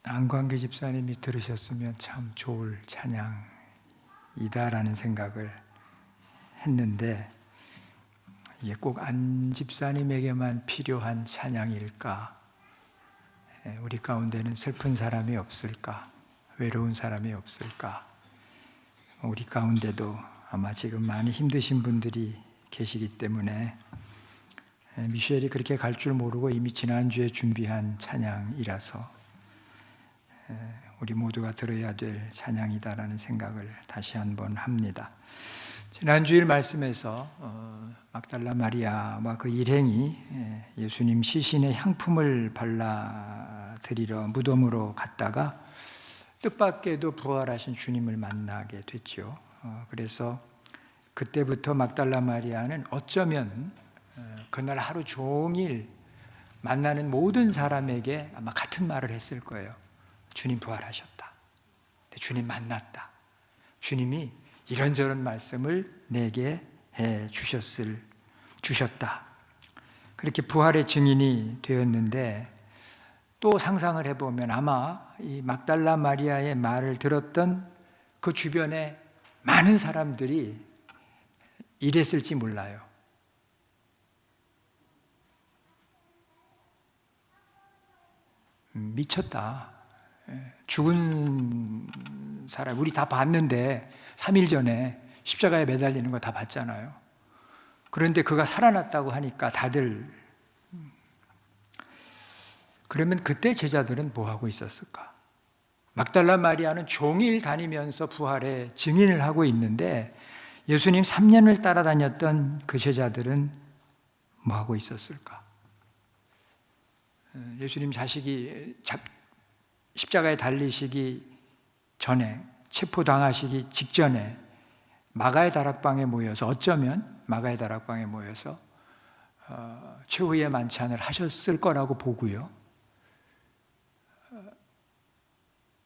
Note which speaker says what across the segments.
Speaker 1: 안광기 집사님이 들으셨으면 참 좋을 찬양이다라는 생각을 했는데, 이게 꼭 안 집사님에게만 필요한 찬양일까? 우리 가운데는 슬픈 사람이 없을까? 외로운 사람이 없을까? 우리 가운데도 아마 지금 많이 힘드신 분들이 계시기 때문에 미셸이 그렇게 갈 줄 모르고 이미 지난주에 준비한 찬양이라서 우리 모두가 들어야 될 찬양이다라는 생각을 다시 한번 합니다. 지난주일 말씀에서 막달라 마리아와 그 일행이 예수님 시신의 향품을 발라드리러 무덤으로 갔다가 뜻밖에도 부활하신 주님을 만나게 됐죠. 그래서 그때부터 막달라 마리아는 어쩌면 그날 하루 종일 만나는 모든 사람에게 아마 같은 말을 했을 거예요. 주님 부활하셨다. 주님 만났다. 주님이 이런저런 말씀을 내게 해 주셨다. 그렇게 부활의 증인이 되었는데, 또 상상을 해보면 아마 이 막달라 마리아의 말을 들었던 그 주변에 많은 사람들이 이랬을지 몰라요. 미쳤다. 죽은 사람 우리 다 봤는데 3일 전에 십자가에 매달리는 거 다 봤잖아요. 그런데 그가 살아났다고 하니까 다들, 그러면 그때 제자들은 뭐 하고 있었을까? 막달라 마리아는 종일 다니면서 부활의 증인을 하고 있는데 예수님 3년을 따라다녔던 그 제자들은 뭐 하고 있었을까? 예수님 자식이 십자가에 달리시기 전에, 체포당하시기 직전에 마가의 다락방에 모여서, 어쩌면 마가의 다락방에 모여서 최후의 만찬을 하셨을 거라고 보고요.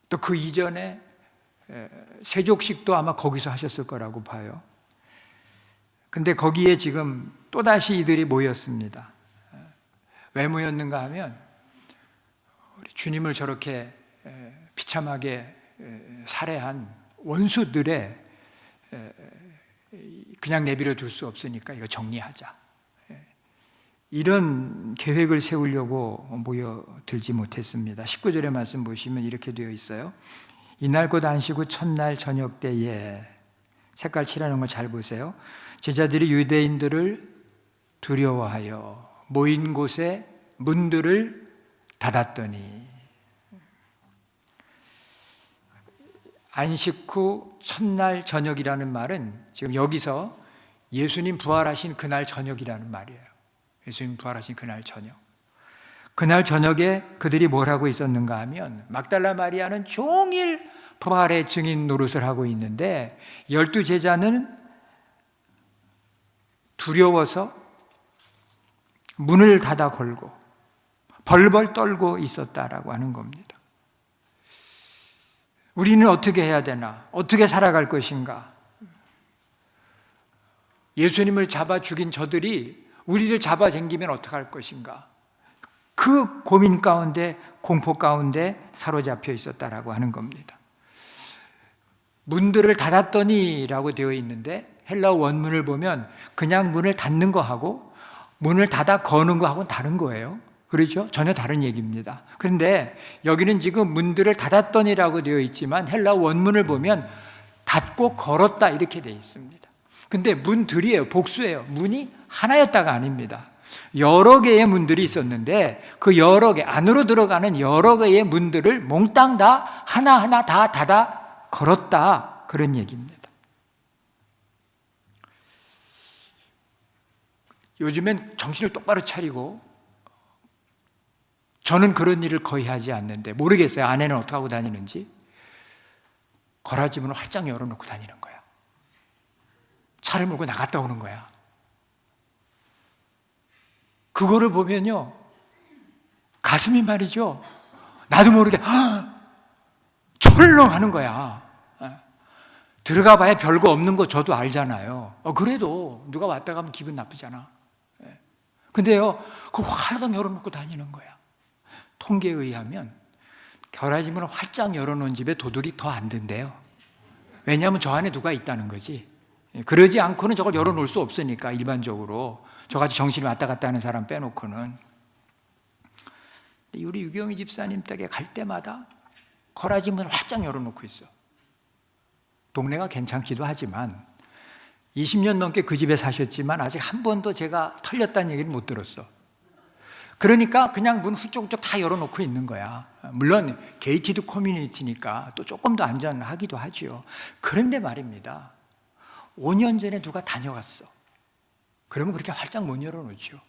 Speaker 1: 또 그 이전에 세족식도 아마 거기서 하셨을 거라고 봐요. 근데 거기에 지금 또다시 이들이 모였습니다. 왜 모였는가 하면 우리 주님을 저렇게 비참하게 살해한 원수들의 그냥 내버려 둘 수 없으니까 이거 정리하자, 이런 계획을 세우려고 모여들지 못했습니다. 19절의 말씀 보시면 이렇게 되어 있어요. 이날 곧 안식 후 첫날 저녁 때에, 색깔 칠하는 걸 잘 보세요. 제자들이 유대인들을 두려워하여 모인 곳에 문들을 닫았더니, 안식 후 첫날 저녁이라는 말은 지금 여기서 예수님 부활하신 그날 저녁이라는 말이에요. 예수님 부활하신 그날 저녁. 그날 저녁에 그들이 뭘 하고 있었는가 하면, 막달라 마리아는 종일 부활의 증인 노릇을 하고 있는데 12제자는 두려워서 문을 닫아 걸고 벌벌 떨고 있었다라고 하는 겁니다. 우리는 어떻게 해야 되나? 어떻게 살아갈 것인가? 예수님을 잡아 죽인 저들이 우리를 잡아당기면 어떡할 것인가? 그 고민 가운데, 공포 가운데 사로잡혀 있었다라고 하는 겁니다. 문들을 닫았더니 라고 되어 있는데, 헬라어 원문을 보면 그냥 문을 닫는 거하고 문을 닫아 거는 거하고는 다른 거예요. 그렇죠? 전혀 다른 얘기입니다. 그런데 여기는 지금 문들을 닫았더니라고 되어 있지만 헬라어 원문을 보면 닫고 걸었다 이렇게 되어 있습니다. 근데 문들이에요. 복수예요. 문이 하나였다가 아닙니다. 여러 개의 문들이 있었는데 그 여러 개, 안으로 들어가는 여러 개의 문들을 몽땅 다 하나하나 다 닫아 걸었다, 그런 얘기입니다. 요즘엔 정신을 똑바로 차리고, 저는 그런 일을 거의 하지 않는데 모르겠어요. 아내는 어떻게 하고 다니는지. 거라지 문을 활짝 열어놓고 다니는 거야. 차를 몰고 나갔다 오는 거야. 그거를 보면요, 가슴이 말이죠, 나도 모르게 철렁하는 거야. 들어가 봐야 별거 없는 거 저도 알잖아요. 그래도 누가 왔다 가면 기분 나쁘잖아. 근데요, 그거 활짝 열어놓고 다니는 거야. 통계에 의하면 겨라지 문을 활짝 열어놓은 집에 도둑이 더 안 든대요. 왜냐하면 저 안에 누가 있다는 거지. 그러지 않고는 저걸 열어놓을 수 없으니까, 일반적으로. 저같이 정신이 왔다 갔다 하는 사람 빼놓고는. 우리 유경희 집사님 댁에 갈 때마다 거라지 문을 활짝 열어놓고 있어. 동네가 괜찮기도 하지만 20년 넘게 그 집에 사셨지만 아직 한 번도 제가 털렸다는 얘기를 못 들었어. 그러니까 그냥 문 훌쩍훌쩍 다 열어놓고 있는 거야. 물론 게이티드 커뮤니티니까 또 조금 더 안전하기도 하죠. 그런데 말입니다, 5년 전에 누가 다녀갔어. 그러면 그렇게 활짝 못 열어놓죠.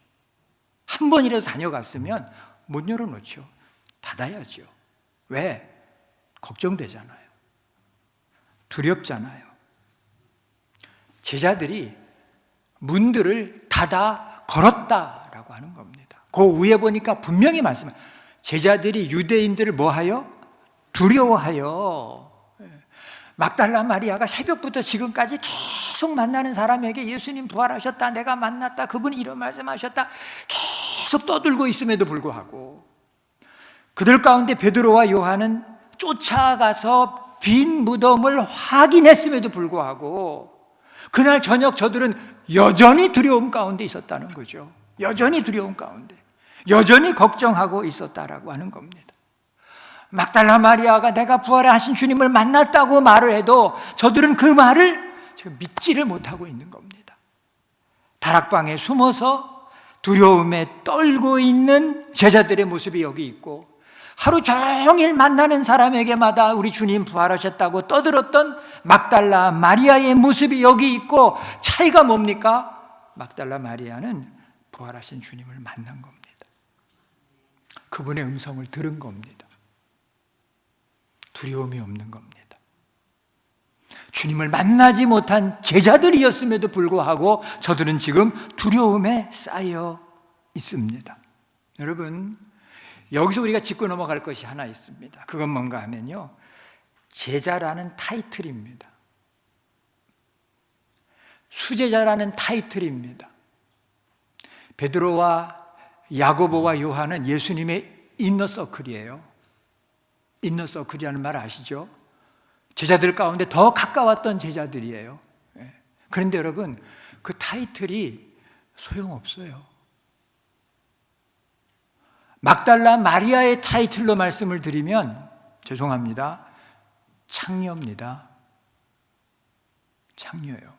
Speaker 1: 한 번이라도 다녀갔으면 못 열어놓죠. 닫아야죠. 왜? 걱정되잖아요. 두렵잖아요. 제자들이 문들을 닫아 걸었다라고 하는 겁니다. 그 위에 보니까 분명히 말씀해요. 제자들이 유대인들을 뭐하여? 두려워하여. 막달라 마리아가 새벽부터 지금까지 계속 만나는 사람에게 예수님 부활하셨다, 내가 만났다, 그분이 이런 말씀하셨다 계속 떠들고 있음에도 불구하고 그들 가운데 베드로와 요한은 쫓아가서 빈 무덤을 확인했음에도 불구하고 그날 저녁 저들은 여전히 두려움 가운데 있었다는 거죠. 여전히 두려움 가운데, 여전히 걱정하고 있었다라고 하는 겁니다. 막달라 마리아가 내가 부활하신 주님을 만났다고 말을 해도 저들은 그 말을 지금 믿지를 못하고 있는 겁니다. 다락방에 숨어서 두려움에 떨고 있는 제자들의 모습이 여기 있고, 하루 종일 만나는 사람에게마다 우리 주님 부활하셨다고 떠들었던 막달라 마리아의 모습이 여기 있고, 차이가 뭡니까? 막달라 마리아는 부활하신 주님을 만난 겁니다. 그분의 음성을 들은 겁니다. 두려움이 없는 겁니다. 주님을 만나지 못한 제자들이었음에도 불구하고 저들은 지금 두려움에 쌓여 있습니다. 여러분, 여기서 우리가 짚고 넘어갈 것이 하나 있습니다. 그건 뭔가 하면요, 제자라는 타이틀입니다. 수제자라는 타이틀입니다. 베드로와 야고보와 요한은 예수님의 이너서클이에요. 이너서클이라는 말 아시죠? 제자들 가운데 더 가까웠던 제자들이에요. 그런데 여러분, 그 타이틀이 소용없어요. 막달라 마리아의 타이틀로 말씀을 드리면 죄송합니다, 창녀입니다. 창녀예요.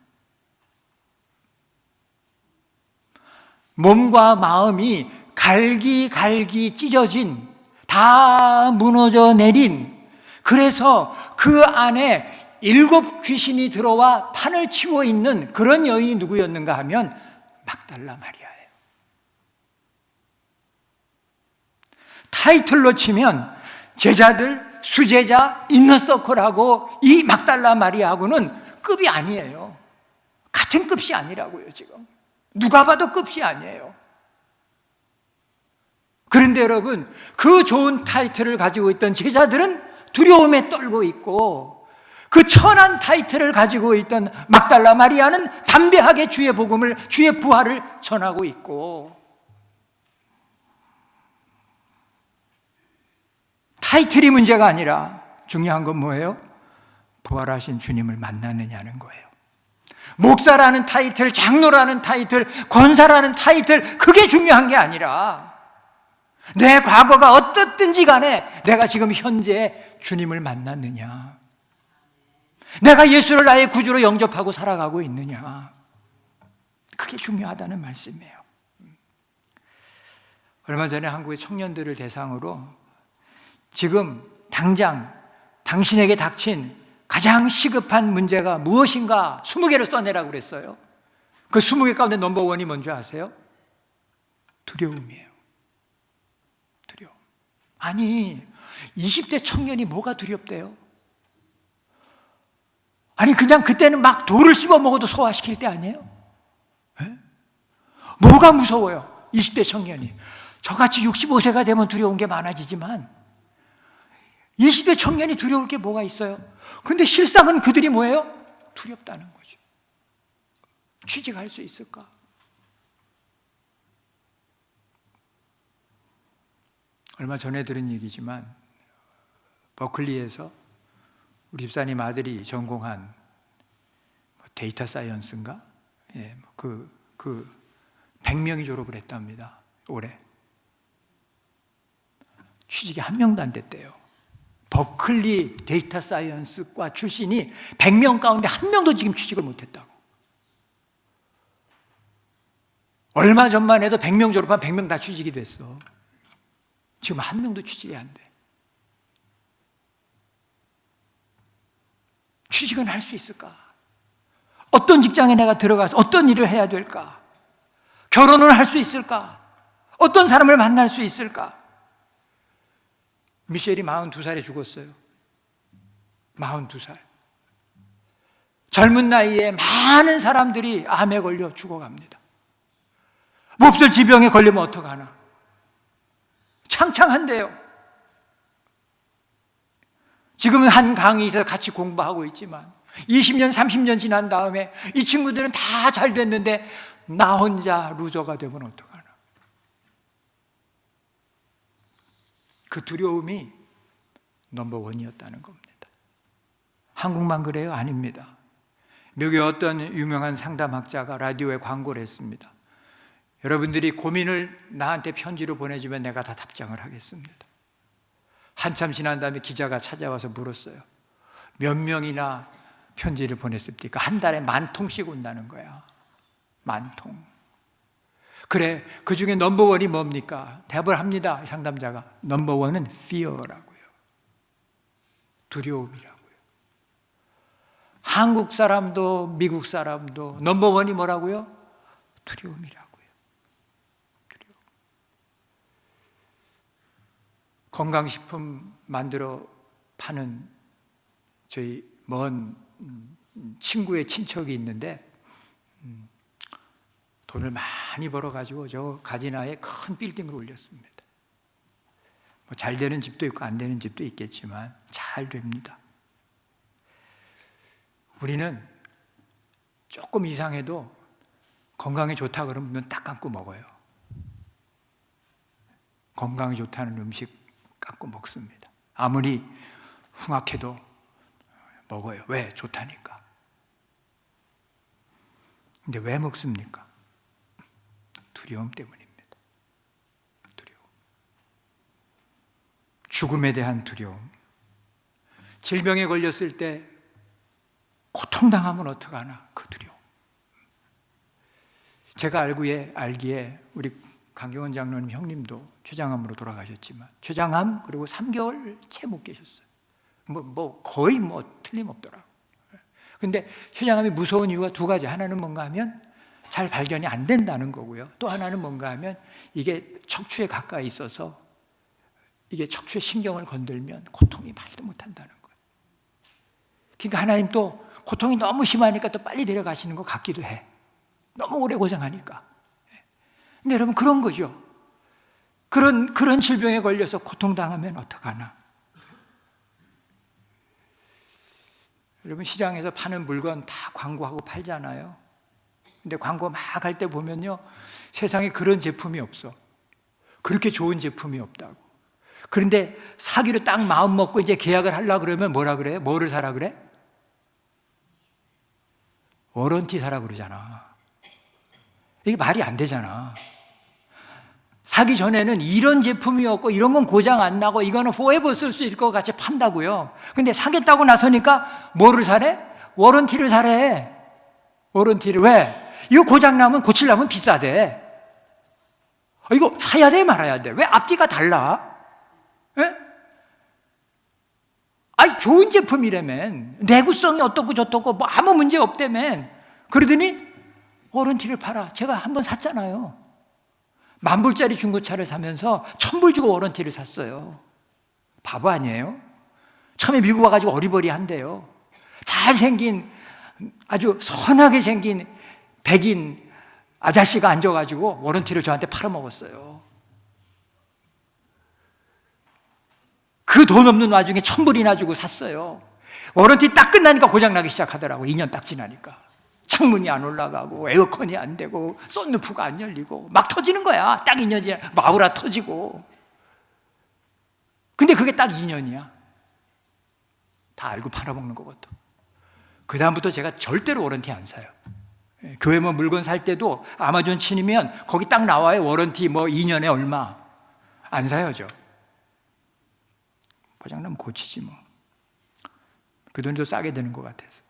Speaker 1: 몸과 마음이 갈기갈기 찢어진, 다 무너져 내린, 그래서 그 안에 7 귀신이 들어와 판을 치고 있는 그런 여인이 누구였는가 하면 막달라 마리아예요. 타이틀로 치면 제자들, 수제자, 이너서클하고 이 막달라 마리아하고는 급이 아니에요. 같은 급이 아니라고요. 지금 누가 봐도 급이 아니에요. 그런데 여러분, 그 좋은 타이틀을 가지고 있던 제자들은 두려움에 떨고 있고, 그 천한 타이틀을 가지고 있던 막달라 마리아는 담대하게 주의 복음을, 주의 부활을 전하고 있고, 타이틀이 문제가 아니라 중요한 건 뭐예요? 부활하신 주님을 만나느냐는 거예요. 목사라는 타이틀, 장로라는 타이틀, 권사라는 타이틀, 그게 중요한 게 아니라 내 과거가 어떻든지 간에 내가 지금 현재 주님을 만났느냐, 내가 예수를 나의 구주로 영접하고 살아가고 있느냐, 그게 중요하다는 말씀이에요. 얼마 전에 한국의 청년들을 대상으로 지금 당장 당신에게 닥친 가장 시급한 문제가 무엇인가 20개를 써내라고 그랬어요. 그 20개 가운데 넘버1이 뭔지 아세요? 두려움이에요. 두려움. 아니, 20대 청년이 뭐가 두렵대요? 아니, 그냥 그때는 막 돌을 씹어 먹어도 소화시킬 때 아니에요? 에? 뭐가 무서워요? 20대 청년이. 저같이 65세가 되면 두려운 게 많아지지만 20대 청년이 두려울 게 뭐가 있어요? 근데 실상은 그들이 뭐예요? 두렵다는 거죠. 취직할 수 있을까? 얼마 전에 들은 얘기지만 버클리에서 우리 집사님 아들이 전공한 데이터 사이언스인가? 예, 100명이 졸업을 했답니다. 올해. 취직이 한 명도 안 됐대요. 버클리 데이터 사이언스과 출신이 100명 가운데 한 명도 지금 취직을 못했다고. 얼마 전만 해도 100명 졸업한 100명 다 취직이 됐어. 지금 한 명도 취직이 안 돼. 취직은 할 수 있을까? 어떤 직장에 내가 들어가서 어떤 일을 해야 될까? 결혼을 할 수 있을까? 어떤 사람을 만날 수 있을까? 미셸이 42살에 죽었어요. 42살. 젊은 나이에 많은 사람들이 암에 걸려 죽어갑니다. 몹쓸 지병에 걸리면 어떡하나? 창창한데요. 지금은 한 강의에서 같이 공부하고 있지만 20년, 30년 지난 다음에 이 친구들은 다 잘 됐는데 나 혼자 루저가 되면 어떡하나? 그 두려움이 넘버원이었다는 겁니다. 한국만 그래요? 아닙니다. 미국의 어떤 유명한 상담학자가 라디오에 광고를 했습니다. 여러분들이 고민을 나한테 편지로 보내주면 내가 다 답장을 하겠습니다. 한참 지난 다음에 기자가 찾아와서 물었어요. 몇 명이나 편지를 보냈습니까? 한 달에 10,000통씩 온다는 거야. 10,000통. 그래, 그 중에 넘버원이 뭡니까? 대답을 합니다. 상담자가. 넘버원은 fear라고요. 두려움이라고요. 한국 사람도 미국 사람도 넘버원이 뭐라고요? 두려움이라고요. 두려움. 건강식품 만들어 파는 저희 먼 친구의 친척이 있는데 돈을 많이 벌어가지고 저 가지나에 큰 빌딩을 올렸습니다. 뭐 잘 되는 집도 있고 안 되는 집도 있겠지만 잘 됩니다. 우리는 조금 이상해도 건강에 좋다 그러면 눈 딱 감고 먹어요. 건강에 좋다는 음식 감고 먹습니다. 아무리 흉악해도 먹어요. 왜? 좋다니까. 근데 왜 먹습니까? 두려움 때문입니다. 두려움. 죽음에 대한 두려움. 질병에 걸렸을 때 고통당하면 어떡하나? 그 두려움. 제가 알기에 우리 강경원 장로님 형님도 췌장암으로 돌아가셨지만 췌장암 그리고 3개월 채 못 계셨어요. 거의 틀림없더라고. 근데 췌장암이 무서운 이유가 두 가지. 하나는 뭔가 하면 잘 발견이 안 된다는 거고요. 또 하나는 뭔가 하면 이게 척추에 가까이 있어서 이게 척추의 신경을 건들면 고통이 말도 못한다는 거예요. 그러니까 하나님 또 고통이 너무 심하니까 또 빨리 데려가시는 것 같기도 해. 너무 오래 고생하니까. 근데 여러분 그런 거죠. 그런 질병에 걸려서 고통당하면 어떡하나. 여러분 시장에서 파는 물건 다 광고하고 팔잖아요. 근데 광고 막 할 때 보면요, 세상에 그런 제품이 없어. 그렇게 좋은 제품이 없다고. 그런데 사기로 딱 마음 먹고 이제 계약을 하려고 그러면 뭐라 그래? 뭐를 사라 그래? 워런티 사라 그러잖아. 이게 말이 안 되잖아. 사기 전에는 이런 제품이 없고 이런 건 고장 안 나고 이거는 forever 쓸 수 있을 것 같이 판다고요. 근데 사겠다고 나서니까 뭐를 사래? 워런티를 사래. 워런티를. 왜? 이거 고장 나면 고치려면 비싸대. 이거 사야 돼 말아야 돼? 왜 앞뒤가 달라? 예? 아니 좋은 제품이라면 내구성이 어떻고 저떻고 뭐 아무 문제 없다면 그러더니 워런티를 팔아. 제가 한번 샀잖아요. 10,000불짜리 중고차를 사면서 1,000불 주고 워런티를 샀어요. 바보 아니에요? 처음에 미국 와가지고 어리버리한데요. 잘생긴 아주 선하게 생긴 백인 아저씨가 앉아가지고 워런티를 저한테 팔아먹었어요. 그 돈 없는 와중에 1,000불이나 주고 샀어요. 워런티 딱 끝나니까 고장나기 시작하더라고. 2년 딱 지나니까 창문이 안 올라가고 에어컨이 안 되고 썬루프가 안 열리고 막 터지는 거야. 딱 2년 지나 마우라 터지고. 근데 그게 딱 2년이야. 다 알고 팔아먹는 거거든. 그 다음부터 제가 절대로 워런티 안 사요. 교회 뭐 물건 살 때도 아마존 친이면 거기 딱 나와요. 워런티 뭐 2년에 얼마. 안 사요, 저. 고장나면 고치지 뭐. 그 돈이 더 싸게 되는 것 같아서.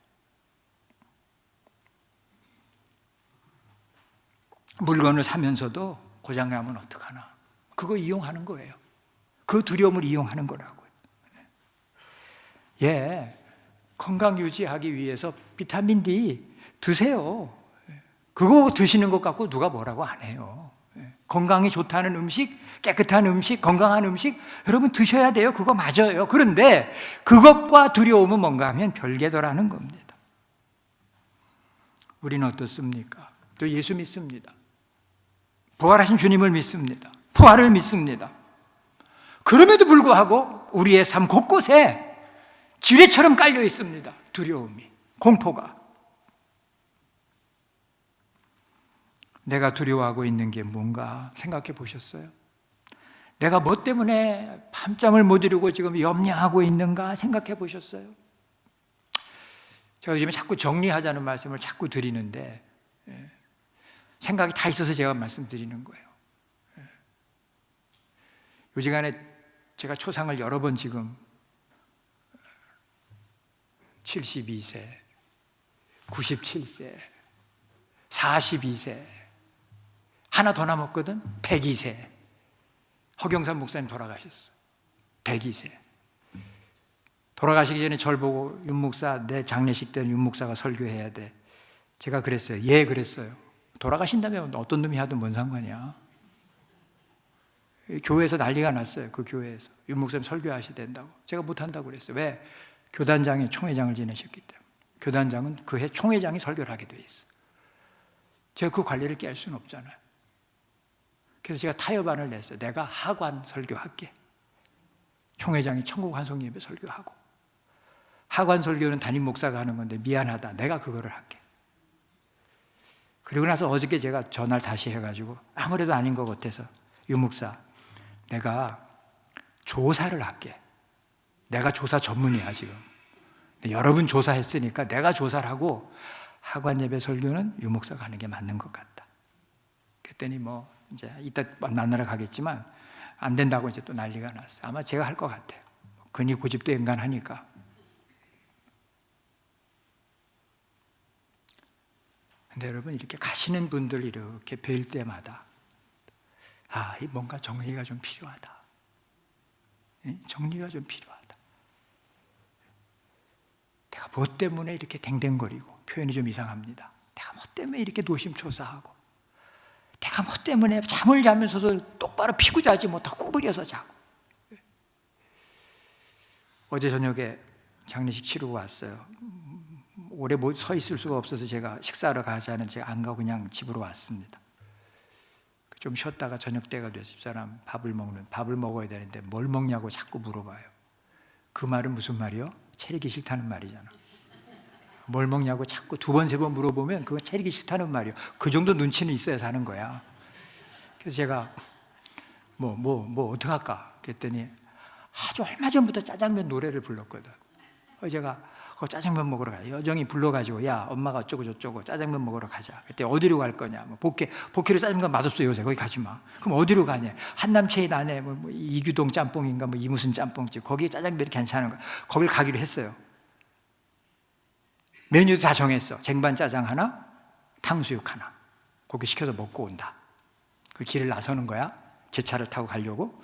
Speaker 1: 물건을 사면서도 고장나면 어떡하나. 그거 이용하는 거예요. 그 두려움을 이용하는 거라고요. 예, 건강 유지하기 위해서 비타민 D 드세요. 그거 드시는 것 갖고 누가 뭐라고 안 해요. 건강이 좋다는 음식, 깨끗한 음식, 건강한 음식 여러분 드셔야 돼요. 그거 맞아요. 그런데 그것과 두려움은 뭔가 하면 별개더라는 겁니다. 우리는 어떻습니까? 또 예수 믿습니다. 부활하신 주님을 믿습니다. 부활을 믿습니다. 그럼에도 불구하고 우리의 삶 곳곳에 지뢰처럼 깔려 있습니다. 두려움이, 공포가. 내가 두려워하고 있는 게 뭔가 생각해 보셨어요? 내가 뭐 때문에 밤잠을 못 이루고 지금 염려하고 있는가 생각해 보셨어요? 제가 요즘에 자꾸 정리하자는 말씀을 자꾸 드리는데 생각이 다 있어서 제가 말씀드리는 거예요. 요지간에 제가 초상을 여러 번 지금 72세, 97세, 42세, 하나 더 남았거든? 102세. 허경산 목사님 돌아가셨어. 102세. 돌아가시기 전에 절 보고 윤 목사, 내 장례식 때는 윤 목사가 설교해야 돼. 제가 그랬어요. 예, 그랬어요. 돌아가신다면 어떤 놈이 하든 뭔 상관이야. 교회에서 난리가 났어요. 그 교회에서. 윤 목사님 설교하셔야 된다고. 제가 못한다고 그랬어요. 왜? 교단장이 총회장을 지내셨기 때문에. 교단장은 그 해 총회장이 설교를 하게 돼 있어요. 제가 그 관리를 깰 수는 없잖아요. 그래서 제가 타협안을 냈어요. 내가 하관 설교할게. 총회장이 천국 환송 예배 설교하고. 하관 설교는 담임 목사가 하는 건데 미안하다. 내가 그거를 할게. 그리고 나서 어저께 제가 전화를 다시 해가지고 아무래도 아닌 것 같아서 윤 목사, 내가 조사를 할게. 내가 조사 전문이야 지금. 여러분 조사했으니까 내가 조사를 하고 하관 예배 설교는 윤 목사가 하는 게 맞는 것 같다. 그랬더니 뭐 이제 이따 만나러 가겠지만 안 된다고 이제 또 난리가 났어요. 아마 제가 할 것 같아요. 근위 고집도 연간하니까. 근데 여러분 이렇게 가시는 분들 이렇게 뵐 때마다 뭔가 정리가 좀 필요하다. 정리가 좀 필요하다. 내가 뭐 때문에 이렇게 댕댕거리고, 표현이 좀 이상합니다. 내가 뭐 때문에 이렇게 노심초사하고, 내가 뭐 때문에 잠을 자면서도 똑바로 피고 자지 못하고 구부려서 자고. 어제 저녁에 장례식 치르고 왔어요. 오래 서 있을 수가 없어서 제가 식사하러 가자는 제가 안 가고 그냥 집으로 왔습니다. 좀 쉬었다가 저녁 때가 돼서 집사람 밥을 먹어야 되는데 뭘 먹냐고 자꾸 물어봐요. 그 말은 무슨 말이요? 차리기 싫다는 말이잖아. 뭘 먹냐고 자꾸 두 번, 세 번 물어보면 그건 차리기 싫다는 말이요. 그 정도 눈치는 있어야 사는 거야. 그래서 제가 어떡할까? 그랬더니 아주 얼마 전부터 짜장면 노래를 불렀거든. 제가 짜장면 먹으러 가자. 여정이 불러가지고 야 엄마가 어쩌고 저쩌고 짜장면 먹으러 가자. 그때 어디로 갈 거냐? 복회로 짜장면 맛없어 요새 거기 가지 마. 그럼 어디로 가냐? 한남체인 안에 이규동 짬뽕인가 이 무슨 짬뽕집 거기 짜장면이 괜찮은 거. 거길 가기로 했어요. 메뉴도 다 정했어. 쟁반 짜장 하나, 탕수육 하나. 거기 시켜서 먹고 온다. 그 길을 나서는 거야. 제 차를 타고 가려고.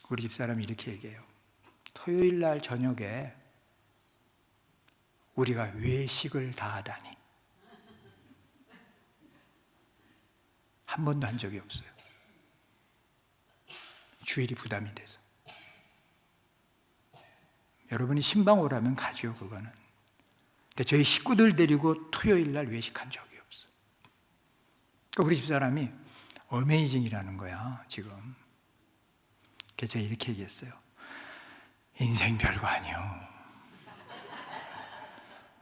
Speaker 1: 우리 집사람이 이렇게 얘기해요. 토요일 날 저녁에 우리가 외식을 다 하다니. 한 번도 한 적이 없어요. 주일이 부담이 돼서. 여러분이 신방 오라면 가죠, 그거는. 근데 저희 식구들 데리고 토요일 날 외식한 적이 없어요. 그러니까 우리 집사람이 어메이징이라는 거야, 지금. 그래서 제가 이렇게 얘기했어요. 인생 별거 아니요.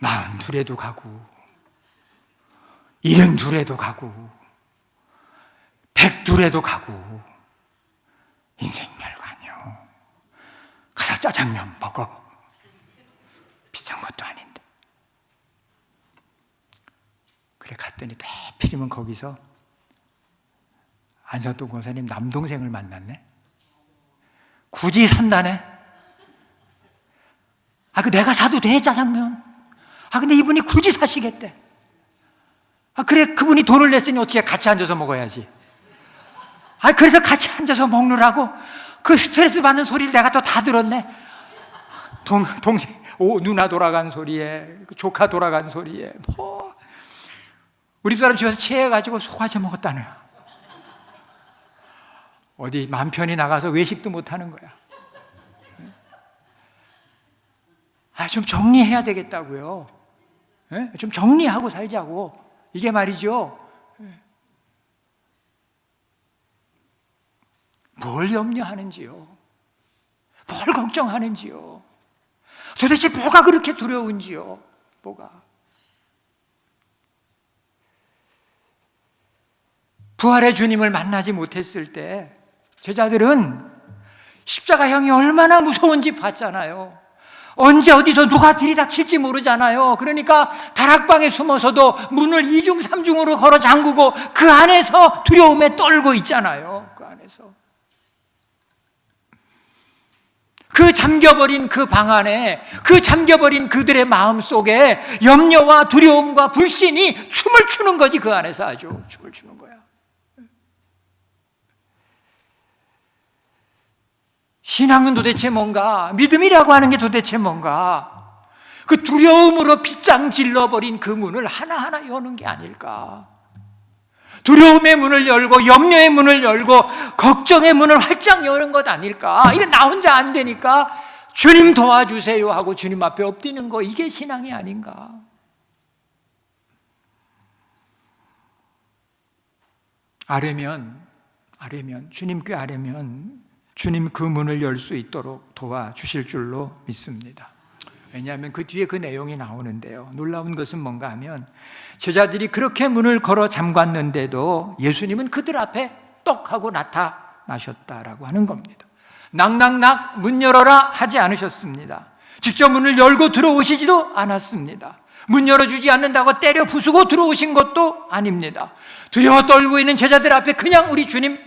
Speaker 1: 42에도 가고 72에도 가고 102에도 가고 인생 별거 아니요. 가서 짜장면 먹어. 갔더니 하필이면 거기서 안성돈 권사님 남동생을 만났네. 굳이 산다네. 그 내가 사도 돼, 짜장면. 근데 이분이 굳이 사시겠대. 그래, 그분이 돈을 냈으니 어떻게 같이 앉아서 먹어야지. 그래서 같이 앉아서 먹느라고 그 스트레스 받는 소리를 내가 또 다 들었네. 동생, 누나 돌아간 소리에, 조카 돌아간 소리에, 우리 사람 집에서 취해가지고 속아져 먹었다네. 어디 맘 편히 나가서 외식도 못 하는 거야. 좀 정리해야 되겠다고요. 좀 정리하고 살자고. 이게 말이죠. 뭘 염려하는지요? 뭘 걱정하는지요? 도대체 뭐가 그렇게 두려운지요? 뭐가? 부활의 주님을 만나지 못했을 때 제자들은 십자가형이 얼마나 무서운지 봤잖아요. 언제 어디서 누가 들이닥칠지 모르잖아요. 그러니까 다락방에 숨어서도 문을 이중삼중으로 걸어 잠그고 그 안에서 두려움에 떨고 있잖아요. 그 안에서. 그 잠겨버린 그 방 안에, 그 잠겨버린 그들의 마음 속에 염려와 두려움과 불신이 춤을 추는 거지. 그 안에서 아주 춤을 추는 거야. 신앙은 도대체 뭔가? 믿음이라고 하는 게 도대체 뭔가? 그 두려움으로 빗장 질러버린 그 문을 하나하나 여는 게 아닐까? 두려움의 문을 열고 염려의 문을 열고 걱정의 문을 활짝 여는 것 아닐까? 이거 나 혼자 안 되니까 주님 도와주세요 하고 주님 앞에 엎드리는 거, 이게 신앙이 아닌가? 아뢰면 주님께 아뢰면 주님 그 문을 열 수 있도록 도와주실 줄로 믿습니다. 왜냐하면 그 뒤에 그 내용이 나오는데요. 놀라운 것은 뭔가 하면 제자들이 그렇게 문을 걸어 잠갔는데도 예수님은 그들 앞에 떡 하고 나타나셨다라고 하는 겁니다. 낙낙낙 문 열어라 하지 않으셨습니다. 직접 문을 열고 들어오시지도 않았습니다. 문 열어주지 않는다고 때려 부수고 들어오신 것도 아닙니다. 두려워 떨고 있는 제자들 앞에 그냥 우리 주님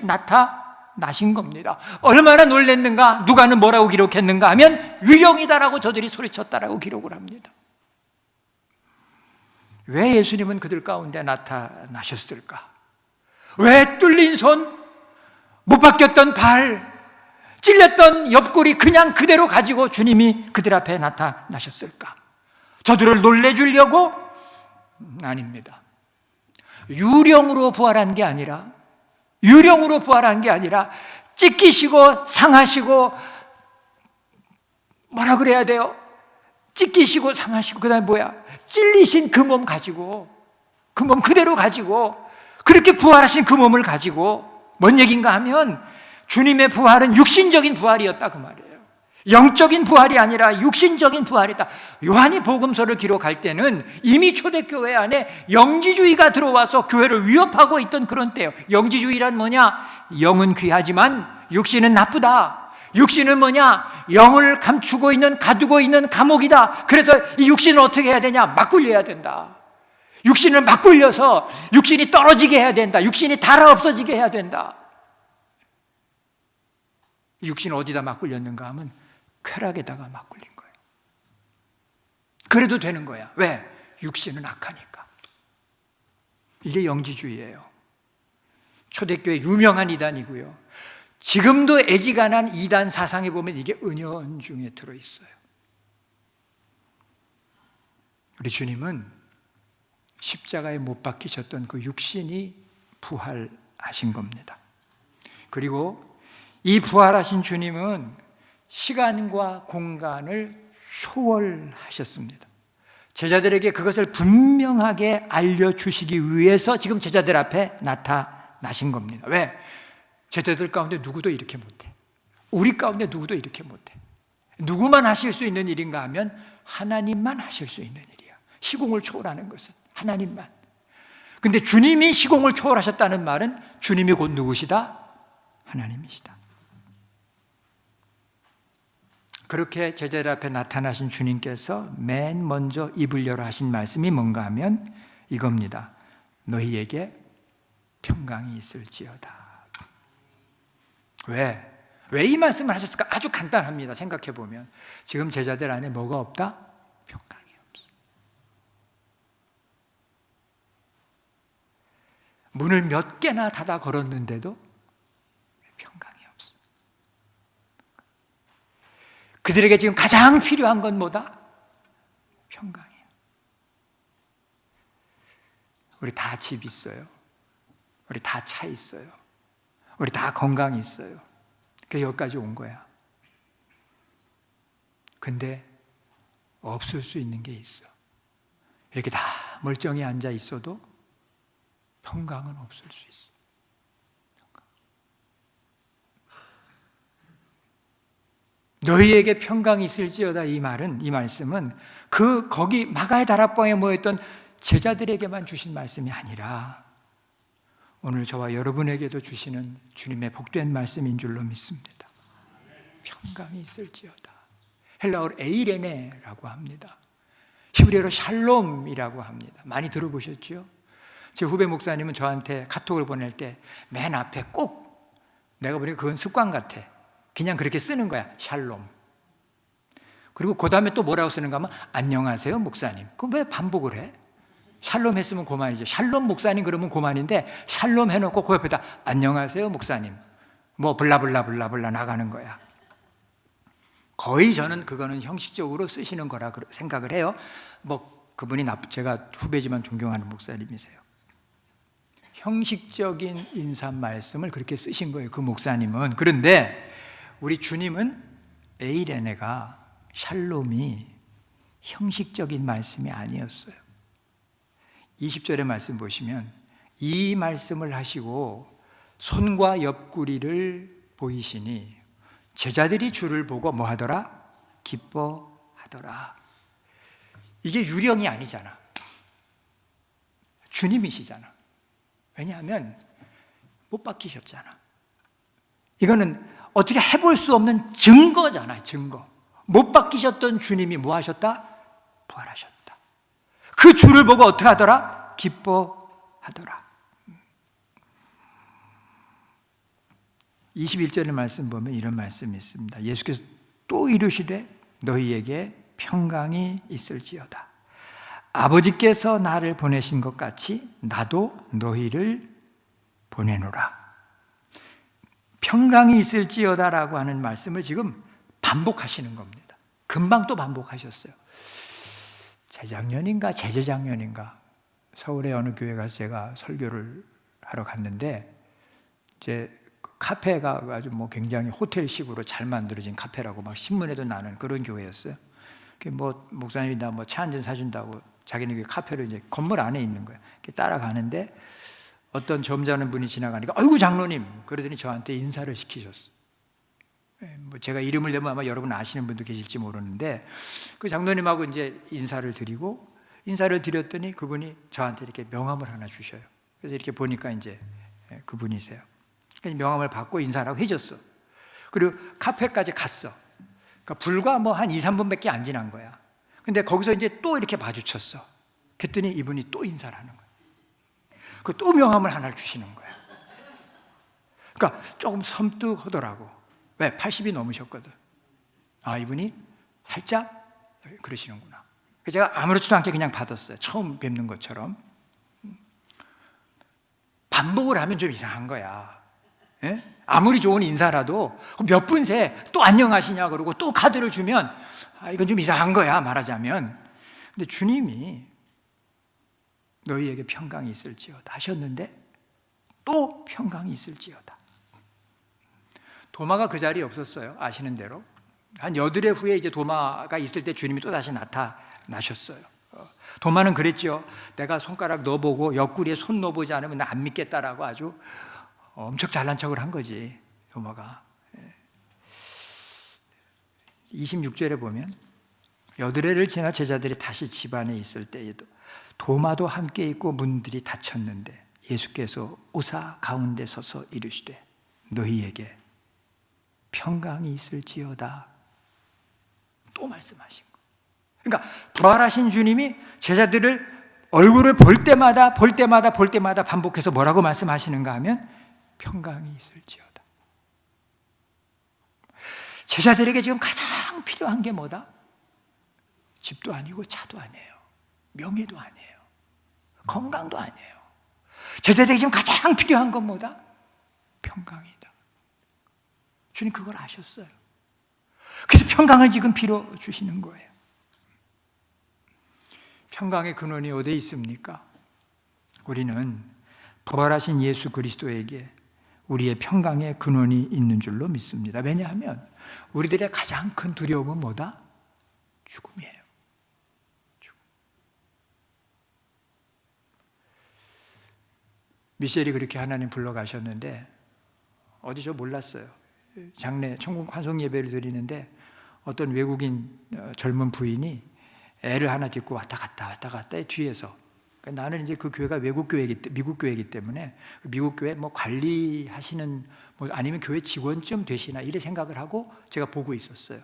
Speaker 1: 나신 겁니다. 얼마나 놀랬는가, 누가는 뭐라고 기록했는가 하면 유령이다라고 저들이 소리쳤다라고 기록을 합니다. 왜 예수님은 그들 가운데 나타나셨을까? 왜 뚫린 손, 못 바뀌었던 발, 찔렸던 옆구리 그냥 그대로 가지고 주님이 그들 앞에 나타나셨을까? 저들을 놀래주려고? 아닙니다. 유령으로 부활한 게 아니라 찢기시고 상하시고, 뭐라 그래야 돼요? 찢기시고 상하시고, 그 다음에 찔리신 그 몸 가지고, 그 몸 그대로 가지고, 그렇게 부활하신 그 몸을 가지고, 뭔 얘기인가 하면 주님의 부활은 육신적인 부활이었다 그 말이에요. 영적인 부활이 아니라 육신적인 부활이다. 요한이 복음서를 기록할 때는 이미 초대교회 안에 영지주의가 들어와서 교회를 위협하고 있던 그런 때예요. 영지주의란 뭐냐? 영은 귀하지만 육신은 나쁘다. 육신은 뭐냐? 영을 감추고 있는, 가두고 있는 감옥이다. 그래서 이 육신을 어떻게 해야 되냐? 막 굴려야 된다. 육신을 막 굴려서 육신이 떨어지게 해야 된다. 육신이 달아 없어지게 해야 된다. 육신을 어디다 막 굴렸는가 하면 쾌락에다가 막 굴린 거예요. 그래도 되는 거야. 왜? 육신은 악하니까. 이게 영지주의예요. 초대교회 유명한 이단이고요. 지금도 애지간한 이단 사상에 보면 이게 은연중에 들어있어요. 우리 주님은 십자가에 못 박히셨던 그 육신이 부활하신 겁니다. 그리고 이 부활하신 주님은 시간과 공간을 초월하셨습니다. 제자들에게 그것을 분명하게 알려주시기 위해서 지금 제자들 앞에 나타나신 겁니다. 왜? 제자들 가운데 누구도 이렇게 못해. 우리 가운데 누구도 이렇게 못해. 누구만 하실 수 있는 일인가 하면 하나님만 하실 수 있는 일이야. 시공을 초월하는 것은 하나님만. 근데 주님이 시공을 초월하셨다는 말은 주님이 곧 누구시다? 하나님이시다. 그렇게 제자들 앞에 나타나신 주님께서 맨 먼저 입을 열어 하신 말씀이 뭔가 하면 이겁니다. 너희에게 평강이 있을지어다. 왜 이 말씀을 하셨을까? 아주 간단합니다. 생각해 보면 지금 제자들 안에 뭐가 없다? 평강이 없어. 문을 몇 개나 닫아 걸었는데도 평강이 없어. 그들에게 지금 가장 필요한 건 뭐다? 평강이에요. 우리 다 집 있어요. 우리 다 차 있어요. 우리 다 건강이 있어요. 그래서 여기까지 온 거야. 근데 없을 수 있는 게 있어. 이렇게 다 멀쩡히 앉아 있어도 평강은 없을 수 있어. 너희에게 평강이 있을지어다. 이 말씀은 거기 마가의 다락방에 모였던 제자들에게만 주신 말씀이 아니라 오늘 저와 여러분에게도 주시는 주님의 복된 말씀인 줄로 믿습니다. 평강이 있을지어다. 헬라어로 에이레네라고 합니다. 히브리어로 샬롬이라고 합니다. 많이 들어보셨죠? 제 후배 목사님은 저한테 카톡을 보낼 때 맨 앞에 꼭, 내가 보니까 그건 습관 같아, 그냥 그렇게 쓰는 거야. 샬롬. 그리고 그 다음에 또 뭐라고 쓰는가 하면 안녕하세요 목사님. 그럼 왜 반복을 해? 샬롬 했으면 고만이죠. 샬롬 목사님 그러면 고만인데 샬롬 해놓고 그 옆에다 안녕하세요 목사님 뭐 블라블라블라블라 나가는 거야. 거의 저는 그거는 형식적으로 쓰시는 거라 생각을 해요. 뭐 그분이 제가 후배지만 존경하는 목사님이세요. 형식적인 인사 말씀을 그렇게 쓰신 거예요, 그 목사님은. 그런데 우리 주님은 에이레네가, 샬롬이 형식적인 말씀이 아니었어요. 20절의 말씀 보시면 이 말씀을 하시고 손과 옆구리를 보이시니 제자들이 주를 보고 뭐 하더라? 기뻐하더라. 이게 유령이 아니잖아. 주님이시잖아. 왜냐하면 못 바뀌셨잖아. 이거는 어떻게 해볼 수 없는 증거잖아요. 증거. 못 바뀌셨던 주님이 뭐 하셨다? 부활하셨다. 그 주를 보고 어떻게 하더라? 기뻐하더라. 21절의 말씀 보면 이런 말씀이 있습니다. 예수께서 또 이르시되 너희에게 평강이 있을지어다. 아버지께서 나를 보내신 것 같이 나도 너희를 보내노라. 평강이 있을지어다라고 하는 말씀을 지금 반복하시는 겁니다. 금방 또 반복하셨어요. 재작년인가 재재작년인가 서울의 어느 교회 가서 제가 설교를 하러 갔는데 이제 카페가 아주 뭐 굉장히 호텔식으로 잘 만들어진 카페라고 막 신문에도 나는 그런 교회였어요. 뭐 목사님이 나 뭐 차 한 잔 사준다고 자기네 교회 카페를 이제 건물 안에 있는 거예요. 따라가는데 어떤 점잖은 분이 지나가니까 아이고 장로님 그러더니 저한테 인사를 시키셨어. 뭐 제가 이름을 대면 아마 여러분 아시는 분도 계실지 모르는데 그 장로님하고 이제 인사를 드렸더니 그분이 저한테 이렇게 명함을 하나 주셔요. 그래서 이렇게 보니까 이제 그분이세요. 명함을 받고 인사를 하고 해줬어. 그리고 카페까지 갔어. 그러니까 불과 뭐 한 2, 3분밖에 안 지난 거야. 근데 거기서 이제 또 이렇게 마주쳤어. 그랬더니 이분이 또 인사를 하는 거야. 그 또 명함을 하나를 주시는 거야. 그러니까 조금 섬뜩하더라고. 왜? 80이 넘으셨거든. 아, 이분이 살짝 그러시는구나. 제가 아무렇지도 않게 그냥 받았어요. 처음 뵙는 것처럼. 반복을 하면 좀 이상한 거야. 예? 아무리 좋은 인사라도 몇 분 새 또 안녕하시냐 그러고 또 카드를 주면 이건 좀 이상한 거야, 말하자면. 근데 주님이 너희에게 평강이 있을지어다 하셨는데 또 평강이 있을지어다. 도마가 그 자리에 없었어요. 아시는 대로. 한 여드레 후에 이제 도마가 있을 때 주님이 또 다시 나타나셨어요. 도마는 그랬죠. 내가 손가락 넣어보고 옆구리에 손 넣어보지 않으면 나 안 믿겠다라고 아주 엄청 잘난 척을 한 거지, 도마가. 26절에 보면 여드레를 지나 제자들이 다시 집 안에 있을 때에도 도마도 함께 있고 문들이 닫혔는데 예수께서 오사 가운데 서서 이르시되 너희에게 평강이 있을지어다. 또 말씀하신 거. 그러니까 부활하신 주님이 제자들을 얼굴을 볼 때마다 반복해서 뭐라고 말씀하시는가 하면 평강이 있을지어다. 제자들에게 지금 가장 필요한 게 뭐다? 집도 아니고 차도 아니에요. 명예도 아니에요. 건강도 아니에요. 제자들에게 지금 가장 필요한 건 뭐다? 평강이다. 주님 그걸 아셨어요. 그래서 평강을 지금 빌어 주시는 거예요. 평강의 근원이 어디에 있습니까? 우리는 부활하신 예수 그리스도에게 우리의 평강의 근원이 있는 줄로 믿습니다. 왜냐하면 우리들의 가장 큰 두려움은 뭐다? 죽음이에요. 죽음. 미셸이 그렇게 하나님 불러가셨는데 어디서 몰랐어요. 장례 천국 환송 예배를 드리는데 어떤 외국인 젊은 부인이 애를 하나 딛고 왔다 갔다 뒤에서. 나는 이제 그 교회가 미국 교회이기 때문에 미국 교회 뭐 관리하시는 뭐 아니면 교회 직원쯤 되시나 이래 생각을 하고 제가 보고 있었어요.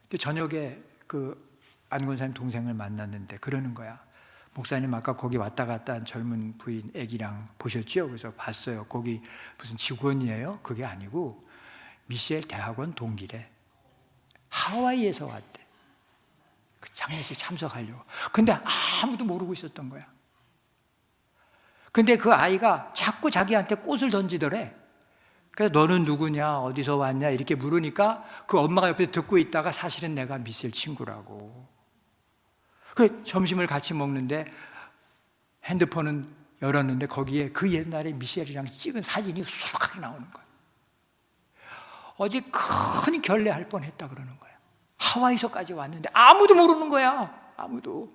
Speaker 1: 근데 저녁에 그 안 권사님 동생을 만났는데 그러는 거야. 목사님 아까 거기 왔다 갔다 한 젊은 부인 애기랑 보셨죠? 그래서 봤어요. 거기 무슨 직원이에요? 그게 아니고 미셸 대학원 동기래. 하와이에서 왔대. 그 장례식 참석하려고. 근데 아무도 모르고 있었던 거야. 근데 그 아이가 자꾸 자기한테 꽃을 던지더래. 그래서 너는 누구냐, 어디서 왔냐 이렇게 물으니까 그 엄마가 옆에서 듣고 있다가 사실은 내가 미셸 친구라고. 그 점심을 같이 먹는데 핸드폰은 열었는데 거기에 그 옛날에 미셸이랑 찍은 사진이 수록하게 나오는 거야. 어제 큰 결례할 뻔했다 그러는 거야. 하와이서까지 왔는데 아무도 모르는 거야. 아무도.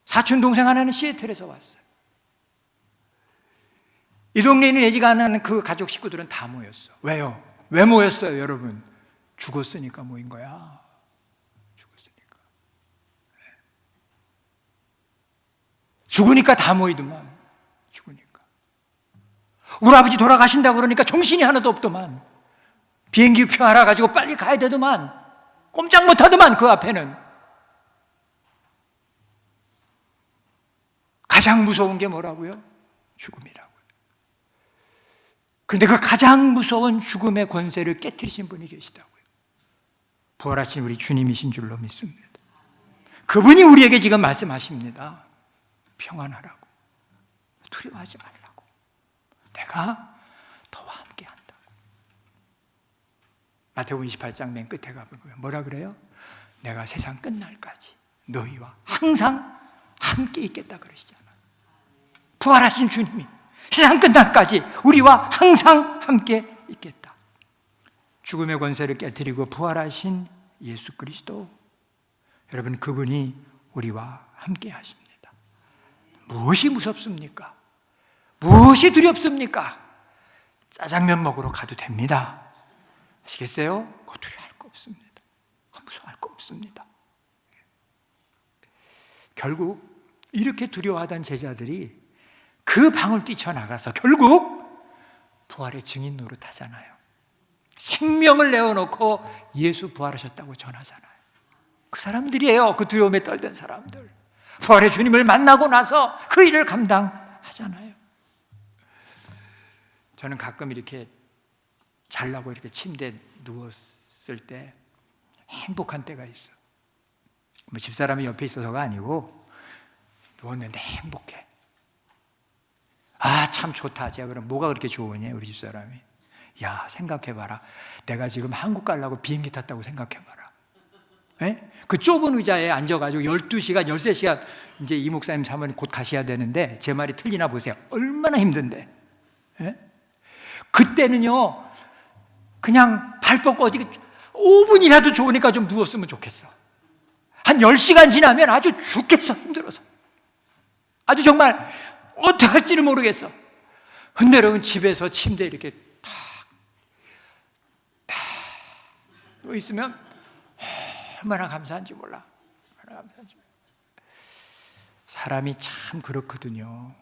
Speaker 1: 사촌 동생 하나는 시애틀에서 왔어요. 이 동네에 있는 애지간한 그 가족 식구들은 다 모였어. 왜요? 왜 모였어요, 여러분? 죽었으니까 모인 거야. 죽었으니까. 죽으니까 다 모이더만. 죽으니까. 우리 아버지 돌아가신다고 그러니까 정신이 하나도 없더만. 비행기표 알아가지고 빨리 가야 되더만. 꼼짝 못하더만 그 앞에는. 가장 무서운 게 뭐라고요? 죽음이라고요. 그런데 그 가장 무서운 죽음의 권세를 깨트리신 분이 계시다고요. 부활하신 우리 주님이신 줄로 믿습니다. 그분이 우리에게 지금 말씀하십니다. 평안하라고. 두려워하지 말라고. 내가 너와 함께 한다고. 마태복음 28장 맨 끝에 가보면 뭐라 그래요? 내가 세상 끝날까지 너희와 항상 함께 있겠다 그러시잖아요. 부활하신 주님이 세상 끝날까지 우리와 항상 함께 있겠다. 죽음의 권세를 깨뜨리고 부활하신 예수 그리스도, 여러분 그분이 우리와 함께 하십니다. 무엇이 무섭습니까? 무엇이 두렵습니까? 짜장면 먹으러 가도 됩니다. 아시겠어요? 그거 두려워할 거 없습니다. 그거 무서워할 거 없습니다. 결국 이렇게 두려워하던 제자들이 그 방을 뛰쳐나가서 결국 부활의 증인 노릇하잖아요. 생명을 내어놓고 예수 부활하셨다고 전하잖아요. 그 사람들이에요. 그 두려움에 떨던 사람들. 부활의 주님을 만나고 나서 그 일을 감당하잖아요. 저는 가끔 이렇게 잘라고 이렇게 침대에 누웠을 때 행복한 때가 있어. 뭐 집사람이 옆에 있어서가 아니고 누웠는데 행복해. 아, 참 좋다. 제가 그럼 뭐가 그렇게 좋으냐, 우리 집사람이. 야, 생각해봐라. 내가 지금 한국 가려고 비행기 탔다고 생각해봐라. 에? 그 좁은 의자에 앉아가지고 12시간, 13시간, 이제 이 목사님 사모님 곧 가셔야 되는데, 제 말이 틀리나 보세요. 얼마나 힘든데. 에? 그때는요, 그냥 발 뻗고 어디 5분이라도 좋으니까 좀 누웠으면 좋겠어. 한 10시간 지나면 아주 죽겠어, 힘들어서. 아주 정말 어떻게 할지를 모르겠어. 근데 여러분 집에서 침대에 이렇게 탁 누워 있으면 얼마나 감사한지 몰라. 얼마나 감사한지 몰라. 사람이 참 그렇거든요.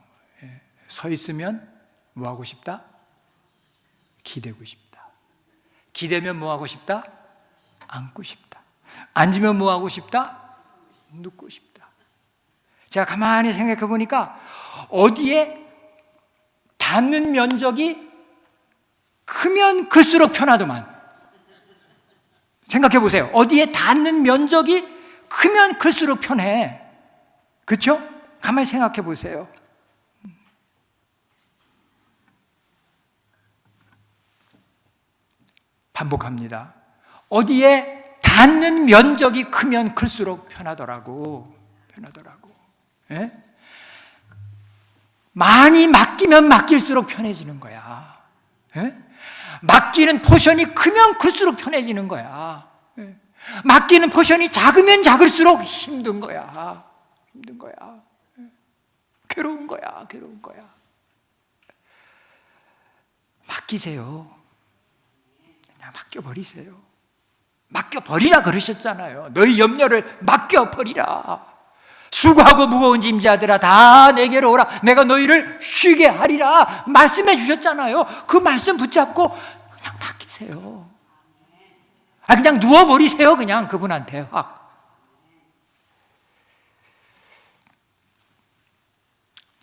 Speaker 1: 서 있으면 뭐 하고 싶다? 기대고 싶다. 기대면 뭐 하고 싶다? 앉고 싶다. 앉으면 뭐 하고 싶다? 눕고 싶다. 제가 가만히 생각해 보니까 어디에 닿는 면적이 크면 클수록 편하더만. 생각해 보세요. 어디에 닿는 면적이 크면 클수록 편해. 그렇죠? 가만히 생각해 보세요. 반복합니다. 어디에 닿는 면적이 크면 클수록 편하더라고. 예? 많이 맡기면 맡길수록 편해지는 거야. 예? 맡기는 포션이 크면 클수록 편해지는 거야. 예? 맡기는 포션이 작으면 작을수록 힘든 거야. 예? 괴로운 거야. 맡기세요. 그냥 맡겨버리세요. 맡겨버리라 그러셨잖아요. 너희 염려를 맡겨버리라. 수고하고 무거운 짐자들아 다 내게로 오라. 내가 너희를 쉬게 하리라. 말씀해 주셨잖아요. 그 말씀 붙잡고 그냥 맡기세요. 그냥 누워버리세요. 그냥 그분한테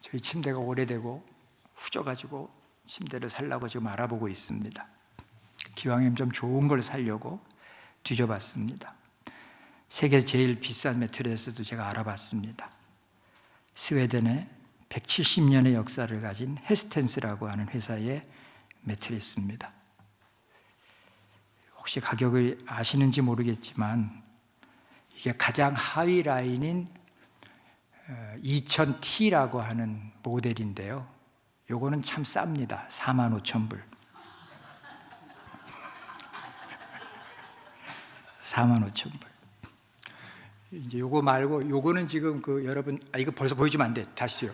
Speaker 1: 저희 침대가 오래되고 후져가지고 침대를 살라고 지금 알아보고 있습니다. 기왕이면 좀 좋은 걸 사려고 뒤져봤습니다. 세계 제일 비싼 매트리스도 제가 알아봤습니다. 스웨덴의 170년의 역사를 가진 헤스텐스라고 하는 회사의 매트리스입니다. 혹시 가격을 아시는지 모르겠지만 이게 가장 하위 라인인 2000T라고 하는 모델인데요. 요거는 참 쌉니다. 45,000불. 45,000불. 이제 요거 말고 요거는 지금 여러분 이거 벌써 보여주면 안 돼. 다시요.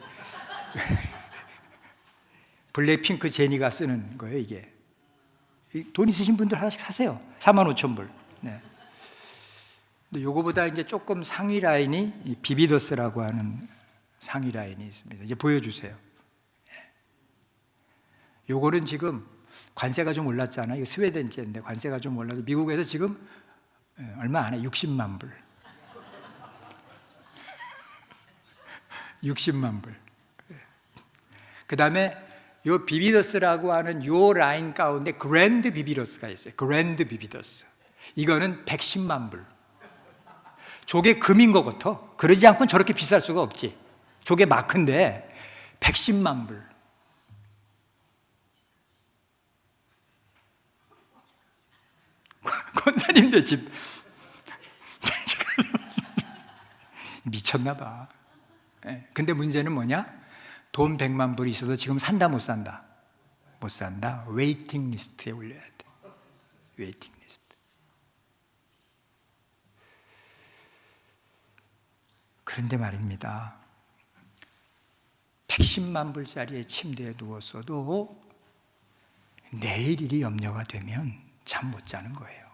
Speaker 1: 블랙핑크 제니가 쓰는 거예요, 이게. 돈 있으신 분들 하나씩 사세요. 45,000불. 네. 근데 요거보다 이제 조금 상위 라인이 비비더스라고 하는 상위 라인이 있습니다. 이제 보여주세요. 요거는 지금 관세가 좀 올랐잖아요. 이거 스웨덴제인데 관세가 좀 올라서 미국에서 지금 얼마 안 해. 60만 불. 60만 불. 그 다음에 요 비비더스라고 하는 요 라인 가운데 그랜드 비비더스가 있어요. 그랜드 비비더스. 이거는 110만 불. 저게 금인 것 같아. 그러지 않고는 저렇게 비쌀 수가 없지. 저게 마크인데 110만 불. 권사님들 집 미쳤나 봐. 근데 문제는 뭐냐? 돈 100만 불이 있어도 지금 산다 못 산다? 못 산다. 웨이팅 리스트에 올려야 돼. 웨이팅 리스트. 그런데 말입니다. 110만 불짜리의 침대에 누웠어도 내일 일이 염려가 되면 잠 못 자는 거예요.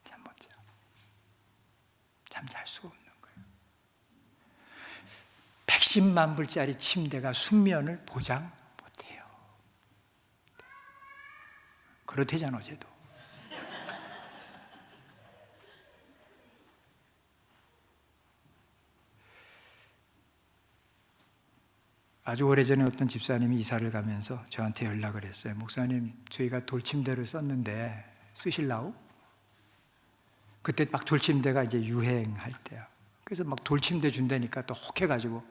Speaker 1: 잠 못 자. 잠 잘 수가 없는 거예요. 110만 불짜리 침대가 숙면을 보장 못해요. 그렇대잖아, 어제도. 아주 오래전에 어떤 집사님이 이사를 가면서 저한테 연락을 했어요. 목사님, 저희가 돌침대를 썼는데 쓰실라고? 그때 막 돌침대가 이제 유행할 때야. 그래서 막 돌침대 준다니까 또 혹해가지고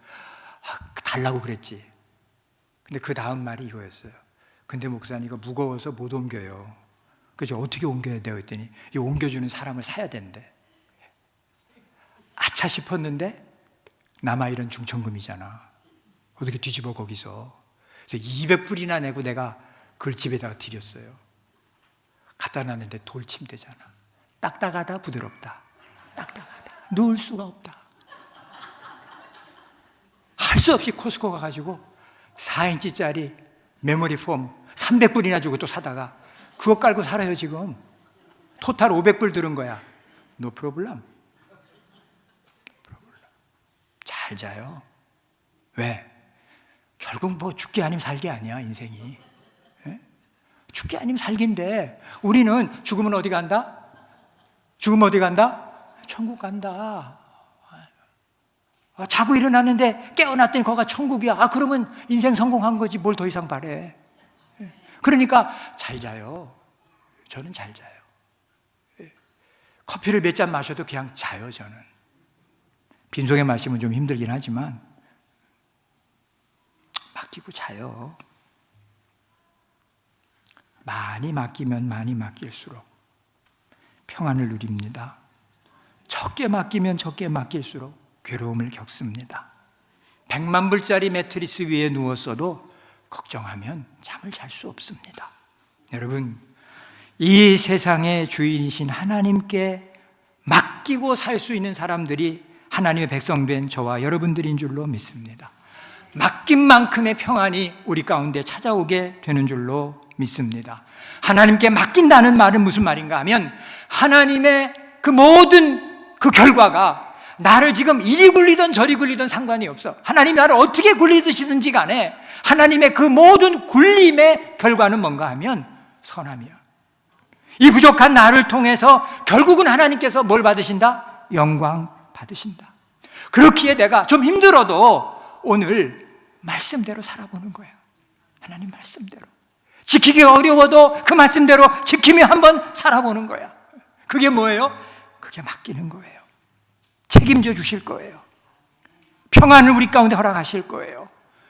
Speaker 1: 달라고 그랬지. 근데 그 다음 말이 이거였어요. 근데 목사님 이거 무거워서 못 옮겨요. 그래서 어떻게 옮겨야 돼요? 했더니 이 옮겨주는 사람을 사야 된대. 아차 싶었는데 남아있는 중천금이잖아. 어떻게 뒤집어 거기서. 그래서 200불이나 내고 내가 그걸 집에다가 드렸어요. 갖다 놨는데 돌침대잖아. 딱딱하다 부드럽다. 딱딱하다. 누울 수가 없다. 할 수 없이 코스코 가가지고 4인치짜리 메모리 폼 300불이나 주고 또 사다가 그거 깔고 살아요 지금. 토탈 500불 들은 거야. No problem. 잘 자요. 왜? 결국 뭐 죽기 아니면 살기 아니야 인생이. 예? 죽기 아니면 살기인데 우리는 죽으면 어디 간다? 죽으면 어디 간다? 저 천국 간다. 자고 일어났는데 깨어났더니 거기가 천국이야. 그러면 인생 성공한 거지 뭘 더 이상 바래. 그러니까 잘 자요. 저는 잘 자요. 커피를 몇 잔 마셔도 그냥 자요. 저는 빈속에 마시면 좀 힘들긴 하지만 맡기고 자요. 많이 맡기면 많이 맡길수록 평안을 누립니다. 적게 맡기면 적게 맡길수록 괴로움을 겪습니다. 100만 불짜리 매트리스 위에 누웠어도 걱정하면 잠을 잘 수 없습니다. 여러분, 이 세상의 주인이신 하나님께 맡기고 살 수 있는 사람들이 하나님의 백성된 저와 여러분들인 줄로 믿습니다. 맡긴 만큼의 평안이 우리 가운데 찾아오게 되는 줄로 믿습니다. 하나님께 맡긴다는 말은 무슨 말인가 하면 하나님의 그 모든 그 결과가 나를 지금 이리 굴리든 저리 굴리든 상관이 없어. 하나님이 나를 어떻게 굴리시든지 간에 하나님의 그 모든 굴림의 결과는 뭔가 하면 선함이야. 이 부족한 나를 통해서 결국은 하나님께서 뭘 받으신다? 영광 받으신다. 그렇기에 내가 좀 힘들어도 오늘 말씀대로 살아보는 거야. 하나님 말씀대로. 지키기가 어려워도 그 말씀대로 지키며 한번 살아보는 거야. 그게 뭐예요? 그게 맡기는 거예요. 책임져 주실 거예요. 평안을 우리 가운데 허락하실 거예요.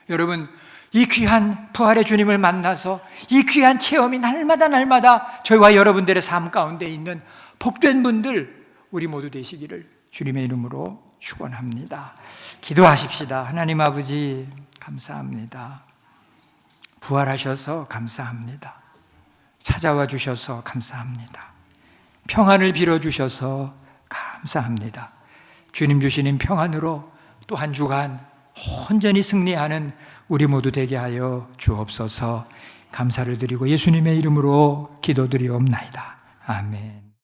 Speaker 1: 여러분, 이 귀한 부활의 주님을 만나서 이 귀한 체험이 날마다 저희와 여러분들의 삶 가운데 있는 복된 분들 우리 모두 되시기를 주님의 이름으로 축원합니다. 기도하십시다. 하나님 아버지 감사합니다. 부활하셔서 감사합니다. 찾아와 주셔서 감사합니다. 평안을 빌어주셔서 감사합니다. 주님 주시는 평안으로 또 한 주간 온전히 승리하는 우리 모두 되게 하여 주옵소서. 감사를 드리고 예수님의 이름으로 기도드리옵나이다. 아멘.